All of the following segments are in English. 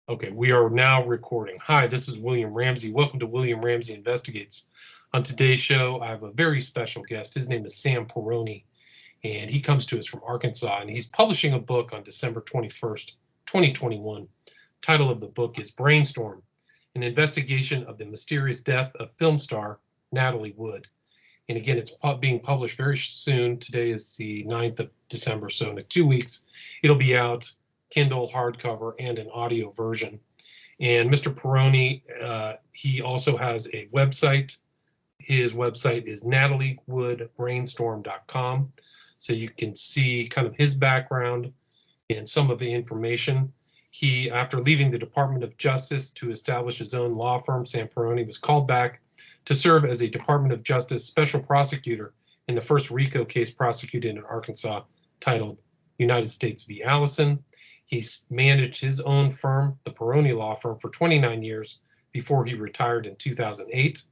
Okay, we are now recording. Hi, this is William Ramsey. Welcome to William Ramsey Investigates. On today's show, I have a very special guest. His name is Sam Perroni, and he comes to us from Arkansas, and he's publishing a book on December 21st, 2021. Title of the book is Brainstorm, an investigation of the mysterious death of film star Natalie Wood. And again, it's being published very soon. Today is the 9th of December, so in 2 weeks, it'll be out, Kindle, hardcover, and an audio version. And Mr. Perroni, he also has a website. His website is nataliewoodbrainstorm.com. So you can see kind of his background and some of the information. He, after leaving the Department of Justice to establish his own law firm, Sam Perroni was called back to serve as a Department of Justice special prosecutor in the first RICO case prosecuted in Arkansas titled United States v. Allison. He's managed his own firm, the Perroni Law Firm, for 29 years before he retired in 2008.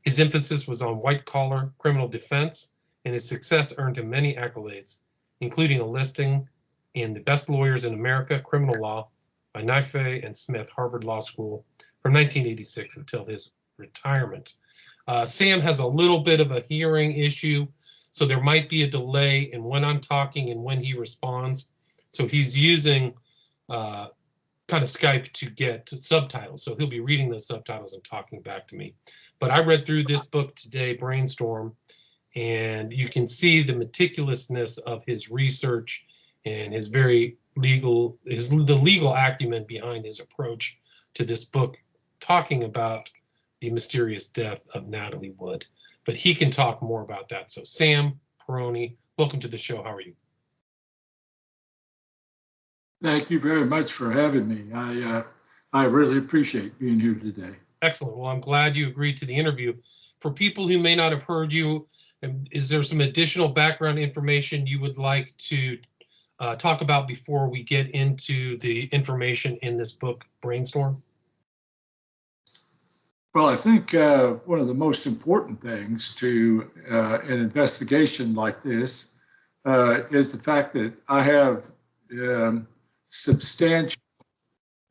His emphasis was on white-collar criminal defense, and his success earned him many accolades, including a listing in the Best Lawyers in America, Criminal Law by Knife and Smith, Harvard Law School, from 1986 until his retirement. Sam has a little bit of a hearing issue, so there might be a delay in when I'm talking and when he responds. So he's using kind of Skype to get subtitles. So he'll be reading those subtitles and talking back to me. But I read through this book today, Brainstorm, and you can see the meticulousness of his research and his very legal, the legal acumen behind his approach to this book, talking about the mysterious death of Natalie Wood. But he can talk more about that. So Sam Perroni, welcome to the show. How are you? Thank you very much for having me. I really appreciate being here today. Excellent. Well, I'm glad you agreed to the interview. For people who may not have heard you, is there some additional background information you would like to talk about before we get into the information in this book, Brainstorm? Well, I think one of the most important things to an investigation like this is the fact that I have substantial,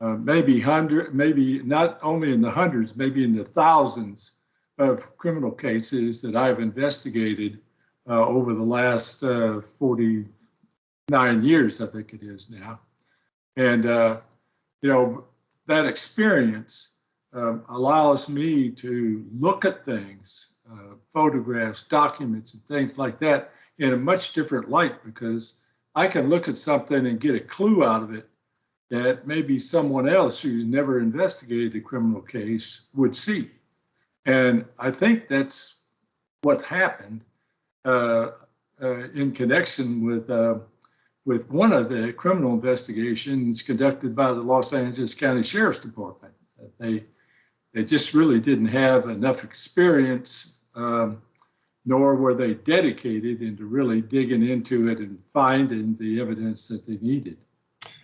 maybe not only in the hundreds, maybe in the thousands of criminal cases that I've investigated over the last 49 years, I think it is now. And, that experience allows me to look at things, photographs, documents, and things like that in a much different light, because I can look at something and get a clue out of it that maybe someone else who's never investigated a criminal case would see. And I think that's what happened in connection with one of the criminal investigations conducted by the Los Angeles County Sheriff's Department. They just really didn't have enough experience, nor were they dedicated into really digging into it and finding the evidence that they needed.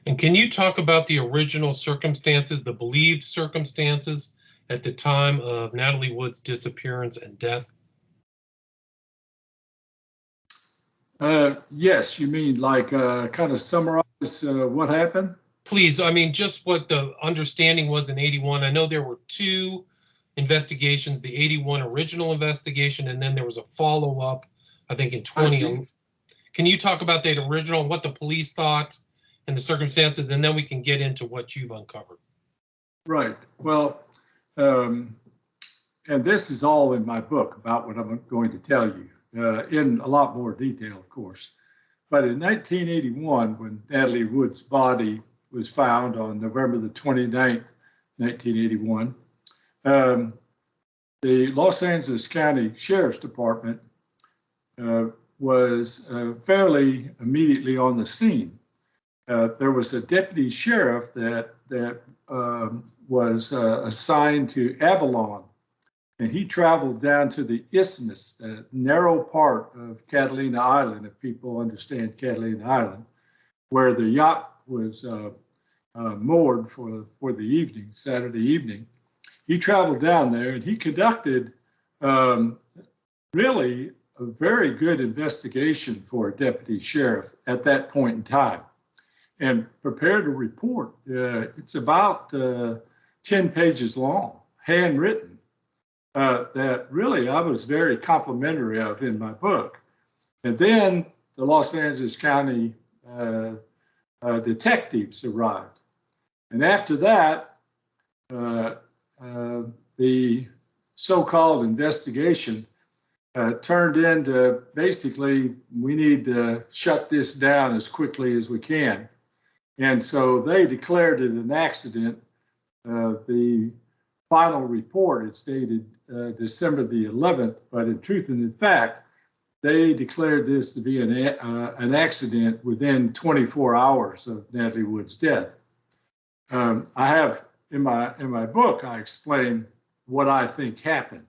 And can you talk about the original circumstances, the believed circumstances at the time of Natalie Wood's disappearance and death? Yes, you mean like kind of summarize what happened? Please, I mean, just what the understanding was in 81. I know there were two investigations, the 81 original investigation, and then there was a follow-up, I think in 20. Can you talk about that original, what the police thought and the circumstances, and then we can get into what you've uncovered? Right. Well, and this is all in my book about what I'm going to tell you in a lot more detail, of course. But in 1981, when Natalie Wood's body was found on November the 29th, 1981, the Los Angeles County Sheriff's Department was fairly immediately on the scene. There was a deputy sheriff that was assigned to Avalon, and he traveled down to the isthmus, that narrow part of Catalina Island, if people understand Catalina Island, where the yacht was moored for the evening, Saturday evening. He traveled down there and he conducted really a very good investigation for a deputy sheriff at that point in time. and prepared a report. It's about 10 pages long, handwritten, that really I was very complimentary of in my book. And then the Los Angeles County detectives arrived. And after that, the so-called investigation turned into basically, we need to shut this down as quickly as we can. And so they declared it an accident. The final report, it's dated December the 11th, but in truth and in fact, they declared this to be an accident within 24 hours of Natalie Wood's death. I have in my book, I explain what I think happened.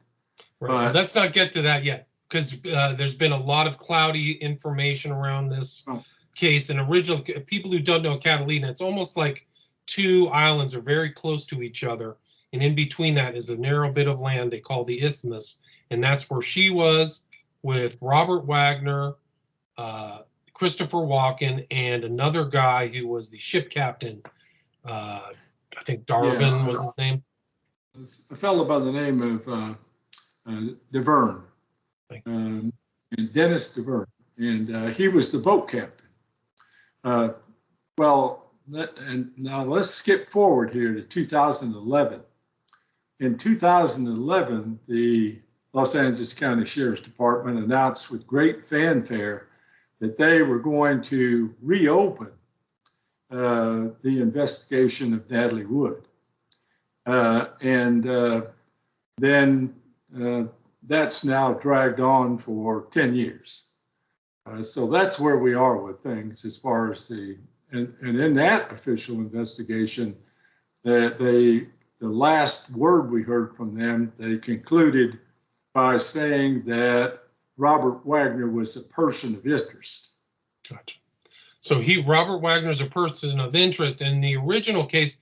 Right. Well, let's not get to that yet, because there's been a lot of cloudy information around this case. And original people who don't know Catalina, it's almost like two islands are very close to each other, and in between that is a narrow bit of land they call the Isthmus, and that's where she was with Robert Wagner, Christopher Walken, and another guy who was the ship captain. I think Darwin was his name. A fellow by the name of DeVerne, and Dennis DeVerne, and he was the boat captain. And now let's skip forward here to 2011. In 2011, the Los Angeles County Sheriff's Department announced with great fanfare that they were going to reopen the investigation of Natalie Wood. Then that's now dragged on for 10 years. So that's where we are with things as far as and in that official investigation, the last word we heard from them, they concluded by saying that Robert Wagner was a person of interest. Gotcha. So Robert Wagner's a person of interest. In the original case,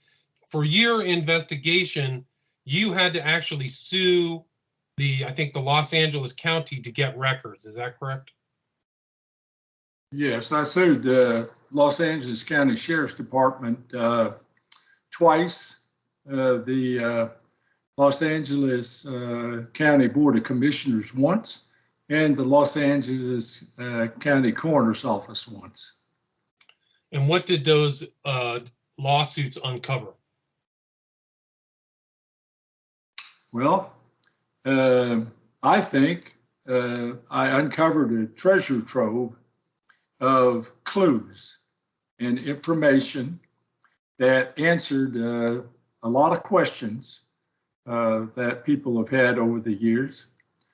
for your investigation, you had to actually sue I think the Los Angeles County to get records. Is that correct? Yes, I sued the Los Angeles County Sheriff's Department twice. The Los Angeles County Board of Commissioners once, and the Los Angeles County Coroner's Office once. And what did those lawsuits uncover? Well, I think I uncovered a treasure trove of clues and information that answered a lot of questions that people have had over the years.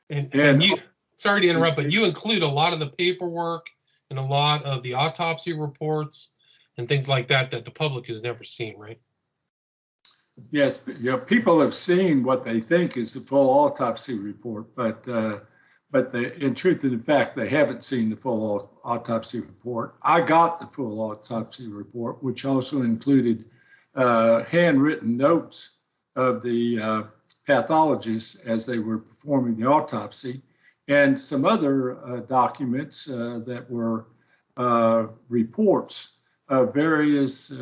And you, sorry to interrupt, but you include a lot of the paperwork and a lot of the autopsy reports and things like that the public has never seen, right? Yes, people have seen what they think is the full autopsy report, but in truth and in fact, they haven't seen the full autopsy report. I got the full autopsy report, which also included handwritten notes of the pathologists as they were performing the autopsy, and some other documents that were reports of various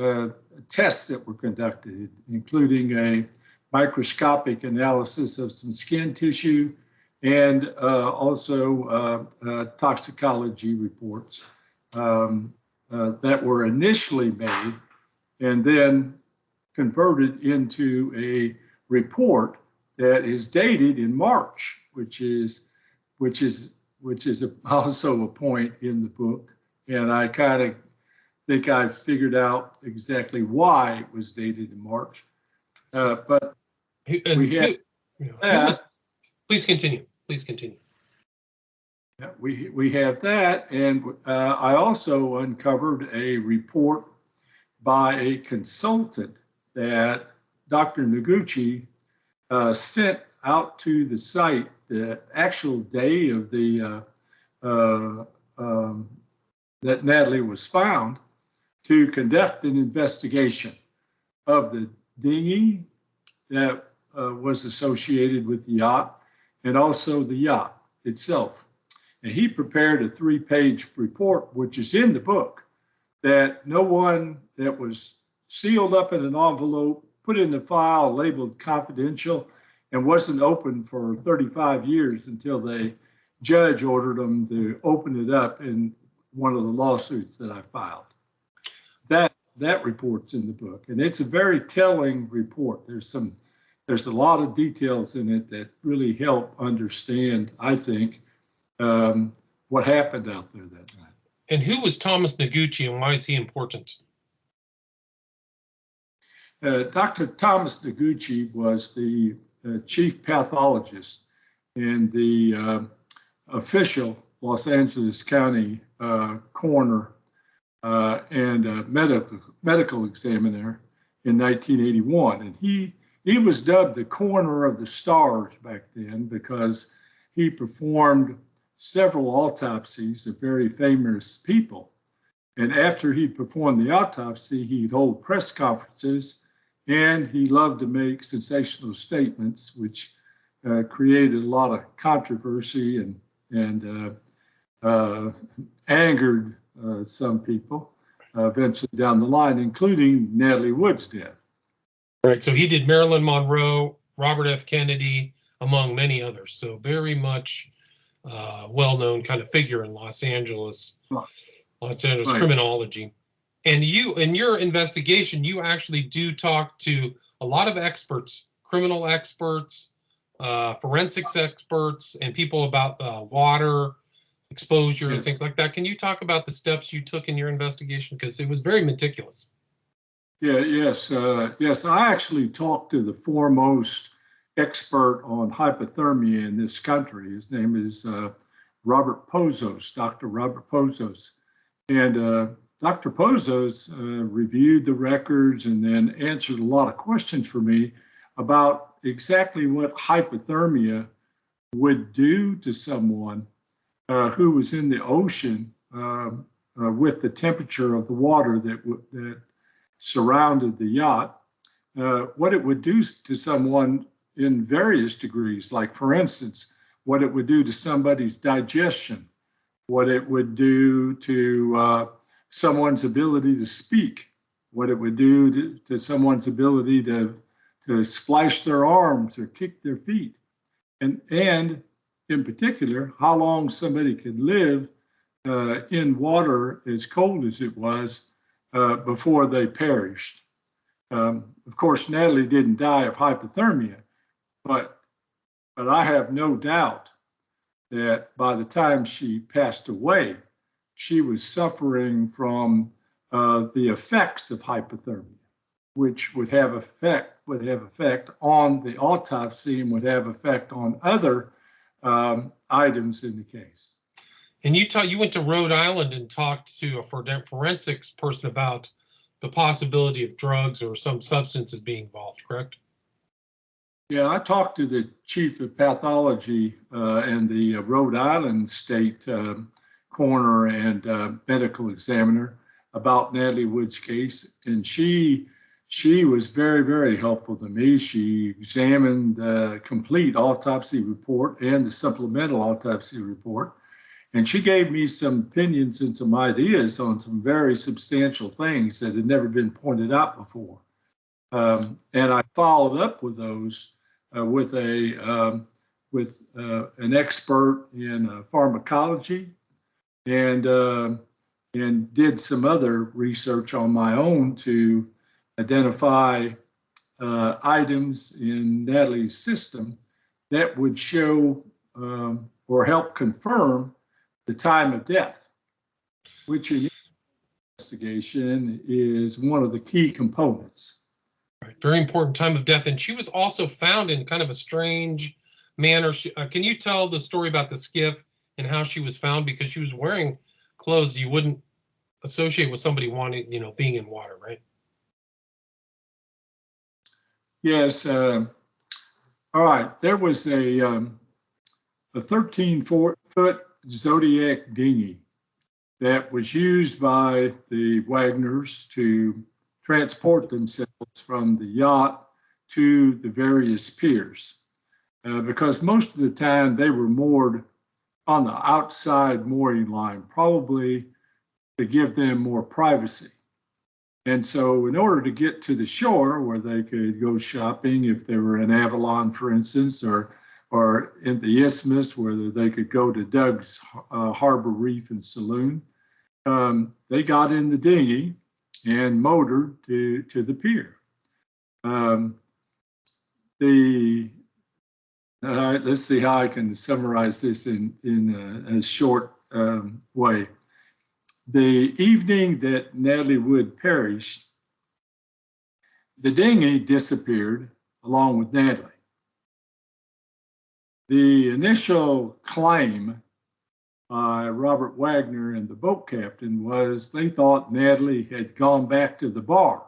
tests that were conducted, including a microscopic analysis of some skin tissue and also toxicology reports that were initially made and then converted into a report that is dated in March, which is also a point in the book. And I kind of think I figured out exactly why it was dated in March. But we have please continue. Please continue. Yeah, we have that, and I also uncovered a report by a consultant that Dr. Noguchi sent out to the site the actual day of the that Natalie was found, to conduct an investigation of the dinghy that was associated with the yacht and also the yacht itself. And he prepared a 3-page report, which is in the book, that no one that was sealed up in an envelope, put in the file, labeled confidential, and wasn't open for 35 years until the judge ordered them to open it up in one of the lawsuits that I filed. That report's in the book, and it's a very telling report. There's a lot of details in it that really help understand, I think, what happened out there that night. And who was Thomas Noguchi, and why is he important? Dr. Thomas Noguchi was the chief pathologist in the official Los Angeles County coroner and medical examiner in 1981. And he was dubbed the coroner of the stars back then because he performed several autopsies of very famous people. And after he performed the autopsy, he'd hold press conferences, and he loved to make sensational statements, which created a lot of controversy and angered some people eventually down the line, including Natalie Wood's death. Right. So he did Marilyn Monroe, Robert F. Kennedy, among many others. So very much well-known kind of figure in Los Angeles right. Criminology. And you, in your investigation, you actually do talk to a lot of experts, criminal experts, forensics experts, and people about water exposure and things like that. Can you talk about the steps you took in your investigation? Because it was very meticulous. Yes. I actually talked to the foremost expert on hypothermia in this country. His name is Robert Pozos, Dr. Robert Pozos. And Dr. Pozos reviewed the records and then answered a lot of questions for me about exactly what hypothermia would do to someone who was in the ocean with the temperature of the water that surrounded the yacht, what it would do to someone in various degrees, like, for instance, what it would do to somebody's digestion, what it would do to someone's ability to speak, what it would do to someone's ability to splash their arms or kick their feet, and in particular, how long somebody could live in water as cold as it was before they perished. Of course, Natalie didn't die of hypothermia, but I have no doubt that by the time she passed away, she was suffering from the effects of hypothermia, which would have effect on the autopsy and would have effect on other items in the case. And you went to Rhode Island and talked to a forensics person about the possibility of drugs or some substances being involved, correct? Yeah, I talked to the chief of pathology and the Rhode Island state coroner and medical examiner about Natalie Wood's case, and she was very, very helpful to me. She examined the complete autopsy report and the supplemental autopsy report, and she gave me some opinions and some ideas on some very substantial things that had never been pointed out before. And I followed up with those with an expert in pharmacology, and did some other research on my own to identify items in Natalie's system that would show or help confirm the time of death, which in investigation is one of the key components. Right. Very important time of death. And she was also found in kind of a strange manner. Can you tell the story about the skiff and how she was found? Because she was wearing clothes you wouldn't associate with somebody wanting, being in water, right? Yes. All right. There was a 13-foot Zodiac dinghy that was used by the Wagners to transport themselves from the yacht to the various piers, because most of the time they were moored on the outside mooring line, probably to give them more privacy. And so in order to get to the shore where they could go shopping, if they were in Avalon, for instance, or in the Isthmus, where they could go to Doug's Harbor Reef and Saloon, they got in the dinghy and motored to the pier. Let's see how I can summarize this in a short way. The evening that Natalie Wood perished, the dinghy disappeared along with Natalie. The initial claim by Robert Wagner and the boat captain was they thought Natalie had gone back to the bar.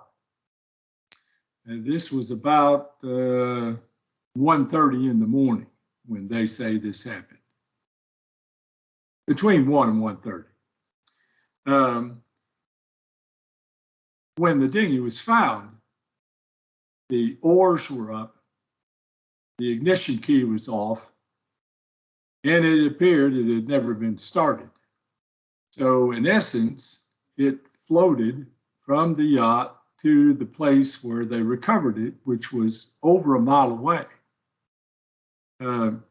And this was about 1:30 in the morning when they say this happened. Between 1 and 1:30. When the dinghy was found, the oars were up, the ignition key was off, and it appeared it had never been started. So in essence, it floated from the yacht to the place where they recovered it, which was over a mile away.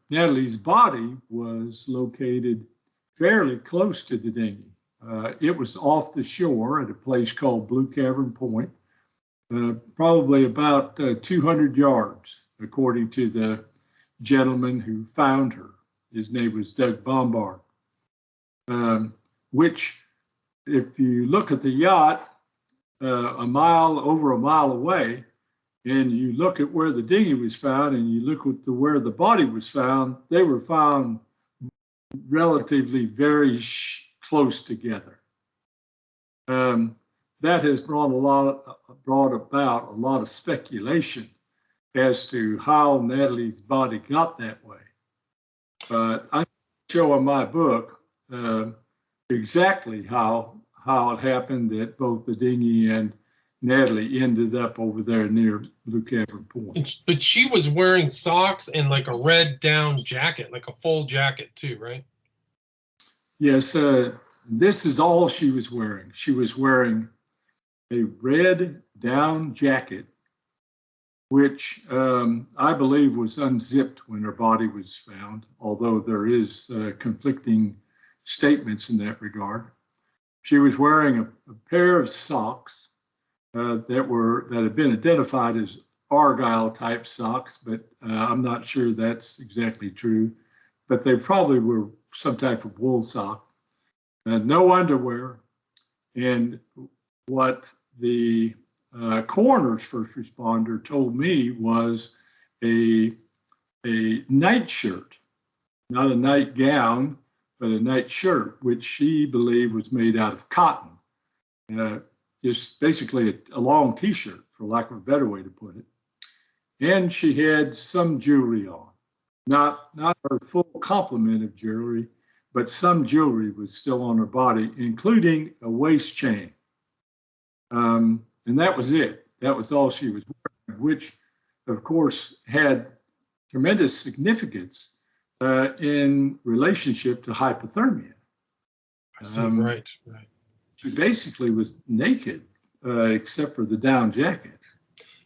Natalie's body was located fairly close to the dinghy. It was off the shore at a place called Blue Cavern Point, probably about 200 yards, according to the gentleman who found her. His name was Doug Bombard, which, if you look at the yacht over a mile away, and you look at where the dinghy was found, and you look at where the body was found, they were found relatively very close together. That has brought about a lot of speculation as to how Natalie's body got that way. But I show in my book exactly how it happened that both the dinghy and Natalie ended up over there near Blue Cavern Point. But she was wearing socks and like a red down jacket, like a full jacket too, right? Yes, this is all she was wearing. She was wearing a red down jacket, which I believe was unzipped when her body was found, although there is conflicting statements in that regard. She was wearing a pair of socks that had been identified as Argyle type socks, but I'm not sure that's exactly true. But they probably were some type of wool sock. No underwear, and what the coroner's first responder told me was a night shirt, not a nightgown, but a night shirt, which she believed was made out of cotton. Just basically a long t-shirt, for lack of a better way to put it. And she had some jewelry on, not her full complement of jewelry, but some jewelry was still on her body, including a waist chain. And that was it. That was all she was wearing, which, of course, had tremendous significance in relationship to hypothermia. Right. She basically was naked, except for the down jacket.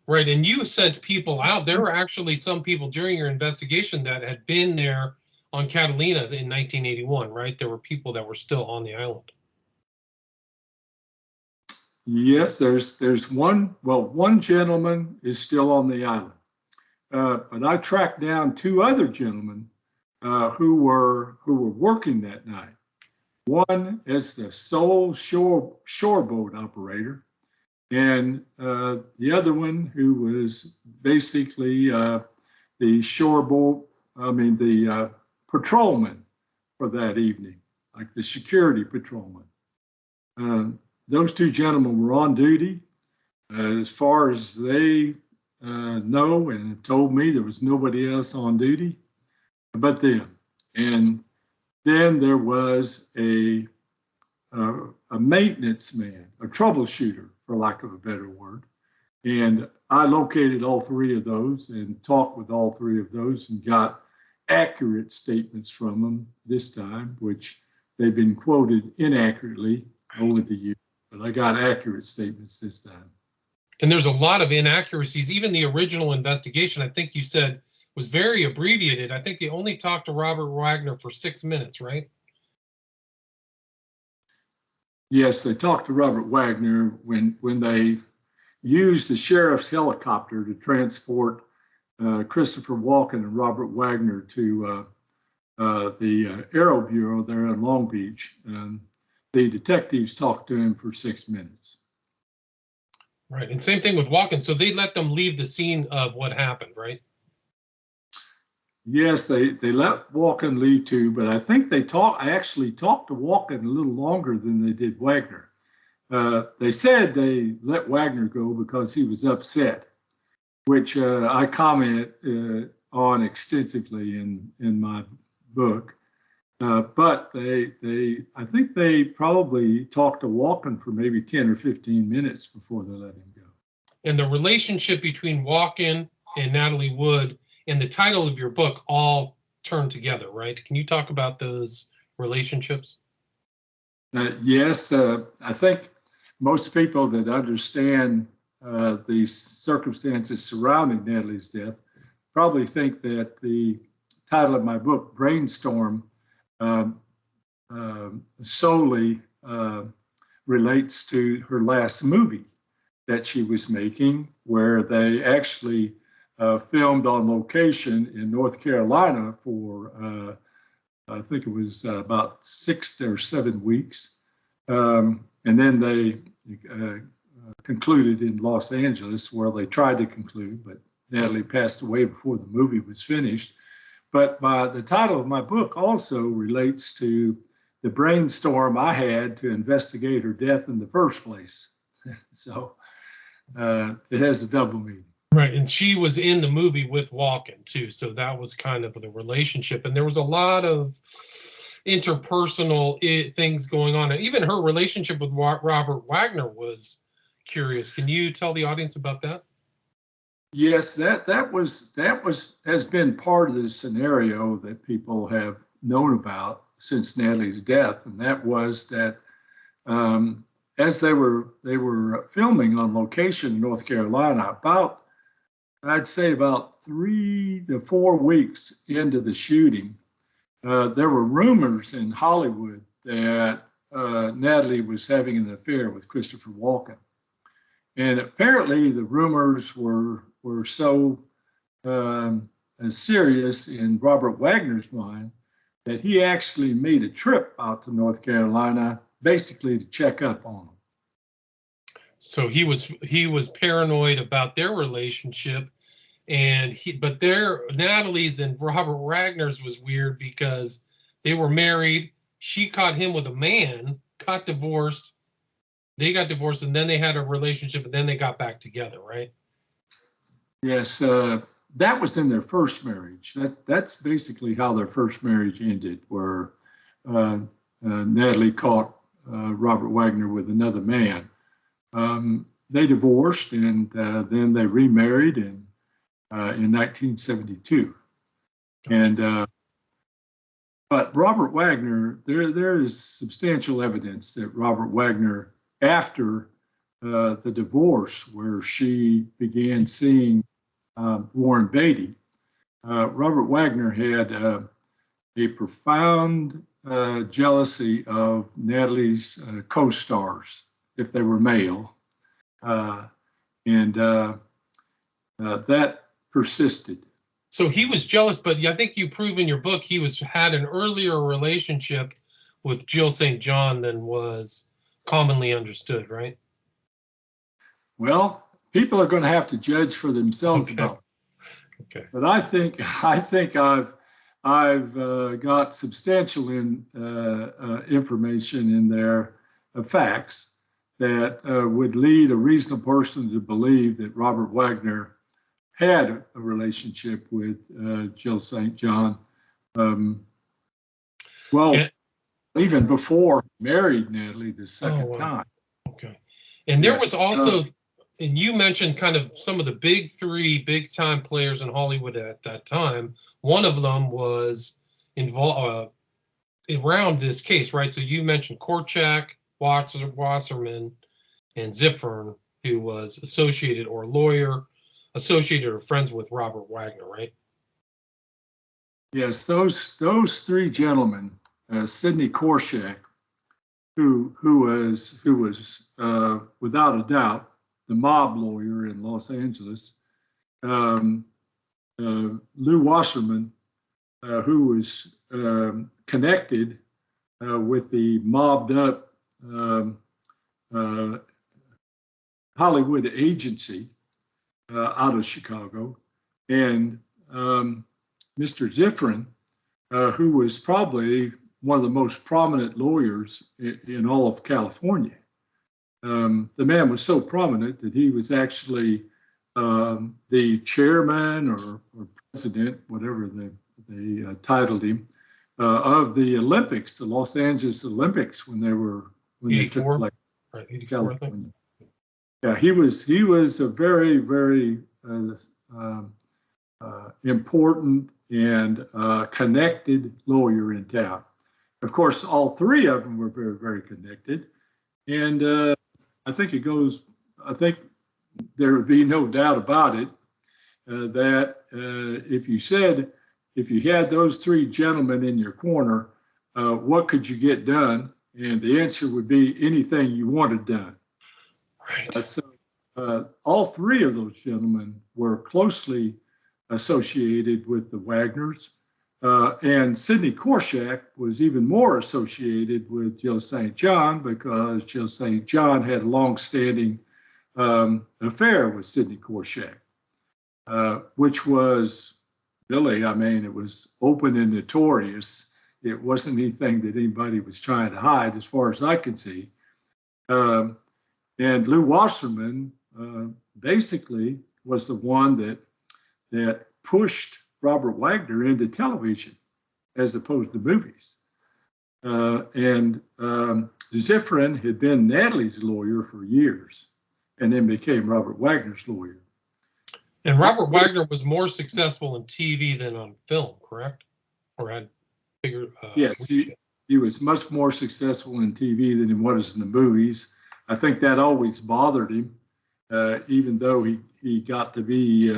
Right, and you sent people out. There were actually some people during your investigation that had been there on Catalina in 1981, right? There were people that were still on the island. Yes, there's one gentleman is still on the island. But I tracked down two other gentlemen who were working that night. One is the sole shore boat operator, and the other one who was basically the patrolman for that evening, like the security patrolman. Those two gentlemen were on duty. As far as they know and have told me, there was nobody else on duty but them. And then there was a maintenance man, a troubleshooter, for lack of a better word. And I located all three of those and talked with all three of those and got accurate statements from them this time, which they've been quoted inaccurately over the years, but I got accurate statements this time. And there's a lot of inaccuracies. Even the original investigation, I think you said, was very abbreviated. I think they only talked to Robert Wagner for 6 minutes, right? Yes, they talked to Robert Wagner when they used the sheriff's helicopter to transport Christopher Walken and Robert Wagner to the Aero Bureau there in Long Beach. The detectives talked to him for 6 minutes. Right, and same thing with Walken. So they let them leave the scene of what happened, right? Yes, they let Walken leave too, but I think I actually talked to Walken a little longer than they did Wagner. They said they let Wagner go because he was upset, which I comment on extensively in my book. But I think they probably talked to Walken for maybe 10 or 15 minutes before they let him go. And the relationship between Walken and Natalie Wood and the title of your book all turn together, right? Can you talk about those relationships? Yes, I think most people that understand the circumstances surrounding Natalie's death probably think that the title of my book, Brainstorm, solely relates to her last movie that she was making, where they actually filmed on location in North Carolina for, I think it was about 6 or 7 weeks. And then they concluded in Los Angeles, where they tried to conclude, but Natalie passed away before the movie was finished. But the title of my book also relates to the brainstorm I had to investigate her death in the first place. So it has a double meaning. Right, and she was in the movie with Walken too, so that was kind of the relationship. And there was a lot of interpersonal things going on, and even her relationship with Robert Wagner was curious. Can you tell the audience about that? Yes, that has been part of the scenario that people have known about since Natalie's death, and that was that as they were filming on location in North Carolina, I'd say about 3 to 4 weeks into the shooting, there were rumors in Hollywood that Natalie was having an affair with Christopher Walken. And apparently the rumors were so serious in Robert Wagner's mind that he actually made a trip out to North Carolina basically to check up on him. So he was paranoid about their relationship, but Natalie's and Robert Wagner's was weird because they were married. She caught him with a man, got divorced. They got divorced, and then they had a relationship, and then they got back together, right? Yes, that was in their first marriage. That's basically how their first marriage ended, where Natalie caught Robert Wagner with another man. They divorced, and then they remarried in 1972. And but Robert Wagner, there is substantial evidence that Robert Wagner, after the divorce, where she began seeing Warren Beatty, Robert Wagner had a profound jealousy of Natalie's co-stars, if they were male, and that persisted. So he was jealous, but I think you prove in your book he had an earlier relationship with Jill St. John than was commonly understood, right? Well, people are going to have to judge for themselves about it. Okay. But I think I've got substantial information in there, facts that would lead a reasonable person to believe that Robert Wagner had a relationship with Jill St. John. Even before he married Natalie the second time. Okay. And there was also, and you mentioned kind of some of the big three big-time players in Hollywood at that time. One of them was involved around this case, right? So you mentioned Korchak, Wasserman and Ziffern, who was associated or lawyer, associated or friends with Robert Wagner, right? Yes, those three gentlemen, Sidney Korshak, who was without a doubt the mob lawyer in Los Angeles, Lou Wasserman, who was connected with the mobbed up Hollywood agency out of Chicago, and Mr. Ziffern, who was probably one of the most prominent lawyers in all of California. The man was so prominent that he was actually the chairman or president, whatever they titled him, of the Olympics, the Los Angeles Olympics, when they took place. Right, 84, California. Yeah, he was a very, very important and connected lawyer in town. Of course, all three of them were very, very connected, and I think there would be no doubt about it that if you had those three gentlemen in your corner, what could you get done? And the answer would be anything you wanted done. Right. So all three of those gentlemen were closely associated with the Wagners. And Sidney Korshak was even more associated with Joe St. John because Joe St. John had a long-standing affair with Sidney Korshak, which was really, I mean, it was open and notorious. It wasn't anything that anybody was trying to hide, as far as I could see. And Lou Wasserman basically was the one that pushed Robert Wagner into television as opposed to movies. And Ziffern had been Natalie's lawyer for years and then became Robert Wagner's lawyer. And Robert Wagner was more successful in TV than on film, correct? Or had bigger? Yes, he was much more successful in TV than he was in the movies. I think that always bothered him, even though he got to be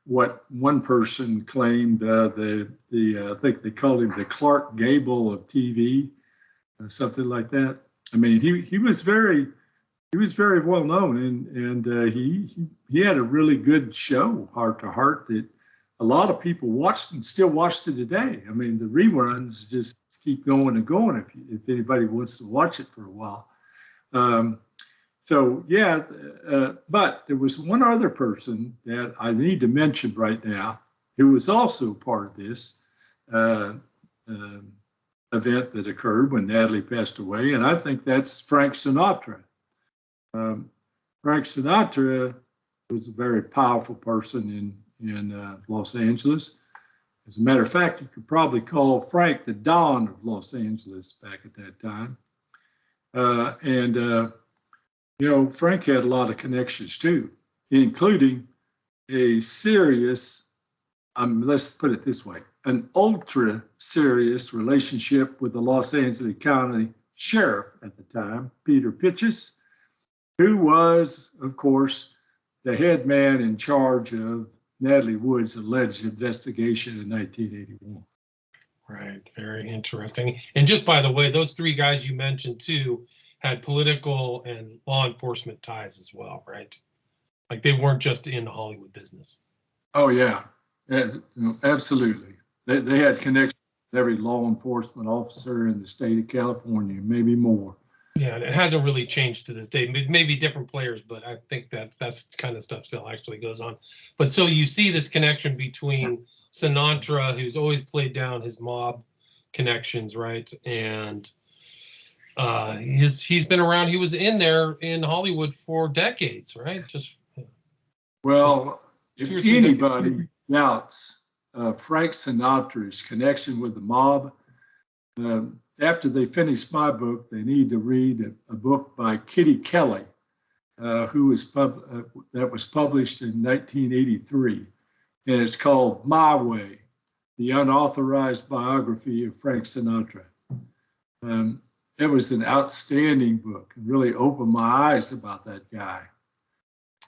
what one person claimed I think they called him the Clark Gable of TV, something like that. I mean, he was very well known, and he had a really good show, Heart to Heart, that a lot of people watched and still watch to today. I mean, the reruns just keep going and going if anybody wants to watch it for a while. So yeah, but there was one other person that I need to mention right now who was also part of this event that occurred when Natalie passed away, and I think that's Frank Sinatra. Frank Sinatra was a very powerful person in Los Angeles. As a matter of fact, you could probably call Frank the Don of Los Angeles back at that time. You know, Frank had a lot of connections too, including a serious, let's put it this way, an ultra serious relationship with the Los Angeles County Sheriff at the time, Peter Pitches, who was, of course, the head man in charge of Natalie Wood's alleged investigation in 1981. Right, very interesting. And just by the way, those three guys you mentioned too had political and law enforcement ties as well, right? Like they weren't just in the Hollywood business. Oh yeah, absolutely. They had connections with every law enforcement officer in the state of California, maybe more. Yeah, and it hasn't really changed to this day. Maybe different players, but I think that's kind of stuff still actually goes on. But so you see this connection between Sinatra, who's always played down his mob connections, right? And he's been around. He was in there in Hollywood for decades, right? Well, if anybody doubts Frank Sinatra's connection with the mob, after they finish my book, they need to read a book by Kitty Kelly, that was published in 1983, and it's called My Way: The Unauthorized Biography of Frank Sinatra. it was an outstanding book. It really opened my eyes about that guy.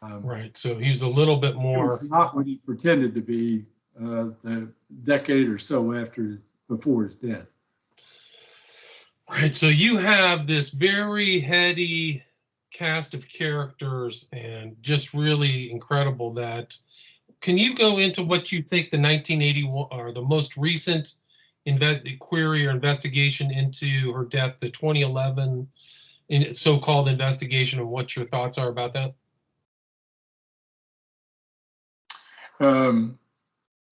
Right. So he was a little bit He more. was not what he pretended to be the decade or so before his death. Right. So you have this very heady cast of characters and just really incredible that. Can you go into what you think the 1981 or the most recent query or investigation into her death, the 2011 so-called investigation, and what your thoughts are about that?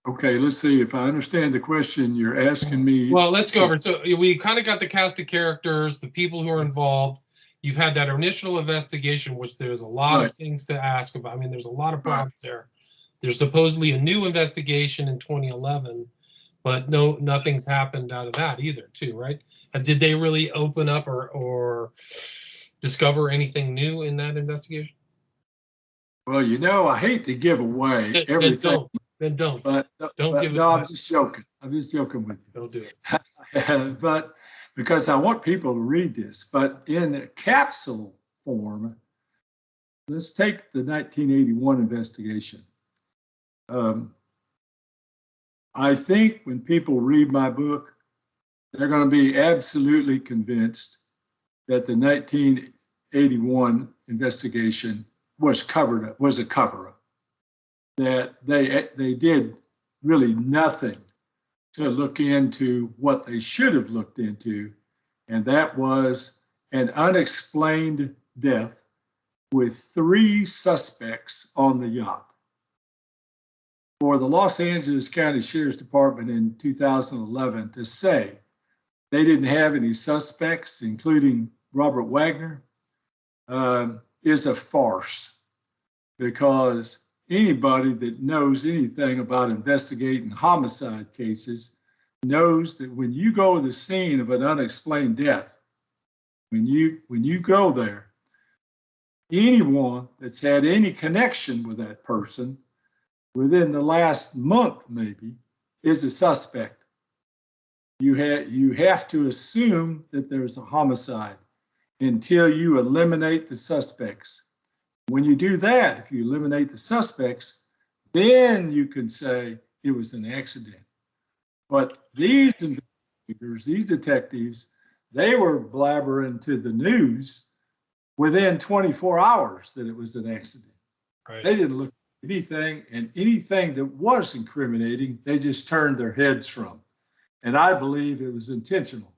Okay, let's see if I understand the question. You're asking me. Well, let's go over. So we kind of got the cast of characters, the people who are involved. You've had that initial investigation, which there's a lot of things to ask about. I mean, there's a lot of problems there. There's supposedly a new investigation in 2011, but nothing's happened out of that either, too, right? Did they really open up or discover anything new in that investigation? Well, you know, I hate to give away everything. Then don't. But Give it. No, I'm just joking. I'm just joking with you. Don't do it. But because I want people to read this, but in a capsule form, let's take the 1981 investigation. I think when people read my book, they're going to be absolutely convinced that the 1981 investigation was a cover-up. That they did really nothing to look into what they should have looked into, and that was an unexplained death with 3 suspects on the yacht. For the Los Angeles County Sheriff's Department in 2011 to say they didn't have any suspects, including Robert Wagner, is a farce, because anybody that knows anything about investigating homicide cases knows that when you go to the scene of an unexplained death, when you go there, anyone that's had any connection with that person within the last month maybe is a suspect. You have to assume that there's a homicide until you eliminate the suspects. When you do that, if you eliminate the suspects, then you can say it was an accident. But these investigators, these detectives, they were blabbering to the news within 24 hours that it was an accident. Right. They didn't look at anything, and anything that was incriminating, they just turned their heads from. And I believe it was intentional.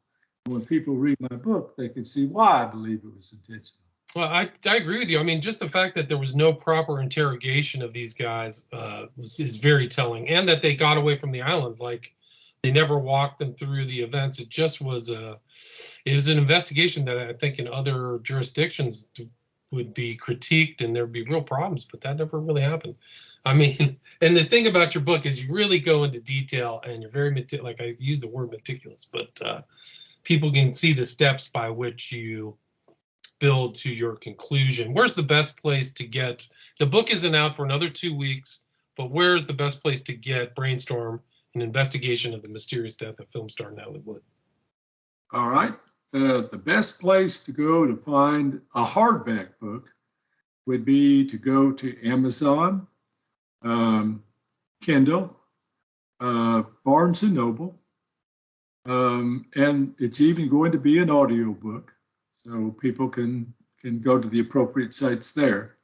When people read my book, they can see why I believe it was intentional. Well, I agree with you. I mean, just the fact that there was no proper interrogation of these guys is very telling, and that they got away from the island. Like, they never walked them through the events. It just was an investigation that I think in other jurisdictions would be critiqued and there'd be real problems, but that never really happened. I mean, and the thing about your book is you really go into detail, and you're very like I use the word meticulous, but people can see the steps by which you build to your conclusion. Where's the best place to get, the book isn't out for another 2 weeks, but where's the best place to get Brainstorm, an investigation of the mysterious death of film star Natalie Wood? All right. The best place to go to find a hardback book would be to go to Amazon, Kindle, Barnes & Noble, and it's even going to be an audio book. So people can go to the appropriate sites there.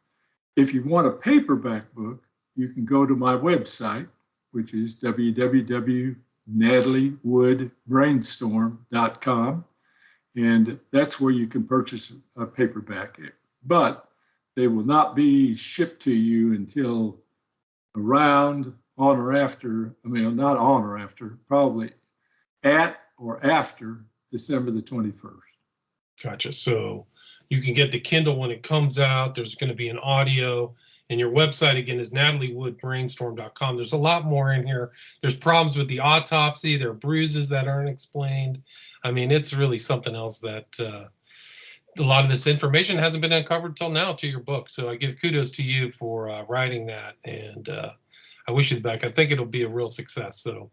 If you want a paperback book, you can go to my website, which is www.nataliewoodbrainstorm.com. And that's where you can purchase a paperback. But they will not be shipped to you until around, on or after, not on or after, probably at or after December the 21st. Gotcha. So you can get the Kindle when it comes out. There's going to be an audio, and your website again is nataliewoodbrainstorm.com. There's a lot more in here. There's problems with the autopsy. There are bruises that aren't explained. I mean, it's really something else that a lot of this information hasn't been uncovered till now to your book. So I give kudos to you for writing that, and I wish you the best. I think it'll be a real success. So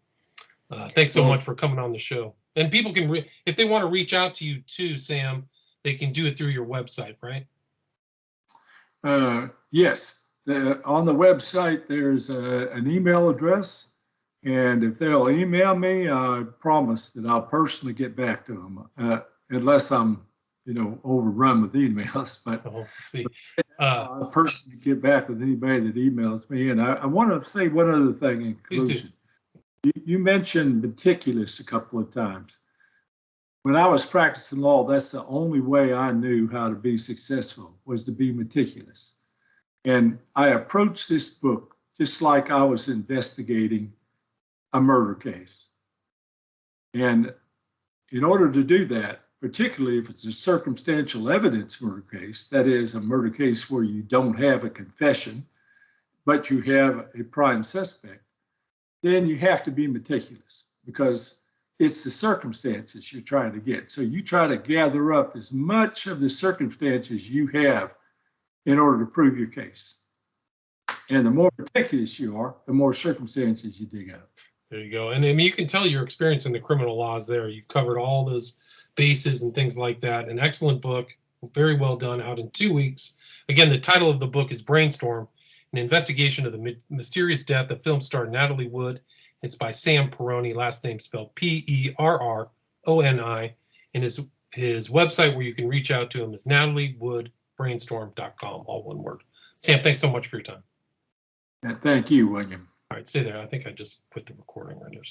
Thanks so Well, much for coming on the show. And people can, if they want to reach out to you too, Sam, they can do it through your website, right? Yes. On the website, there's an email address. And if they'll email me, I promise that I'll personally get back to them, unless I'm, overrun with emails. But see. I'll personally get back with anybody that emails me. And I want to say one other thing in conclusion. You mentioned meticulous a couple of times. When I was practicing law, that's the only way I knew how to be successful, was to be meticulous. And I approached this book just like I was investigating a murder case. And in order to do that, particularly if it's a circumstantial evidence murder case, that is a murder case where you don't have a confession, but you have a prime suspect, then you have to be meticulous because it's the circumstances you're trying to get. So you try to gather up as much of the circumstances you have in order to prove your case. And the more meticulous you are, the more circumstances you dig up. There you go. And I mean, you can tell your experience in the criminal laws there. You've covered all those bases and things like that. An excellent book, very well done, out in 2 weeks. Again, the title of the book is Brainstorm, an investigation of the mysterious death of film star Natalie Wood. It's by Sam Perroni, last name spelled Perroni. And his website where you can reach out to him is nataliewoodbrainstorm.com, all one word. Sam, thanks so much for your time. And thank you, William. All right, stay there. I think I just put the recording right there.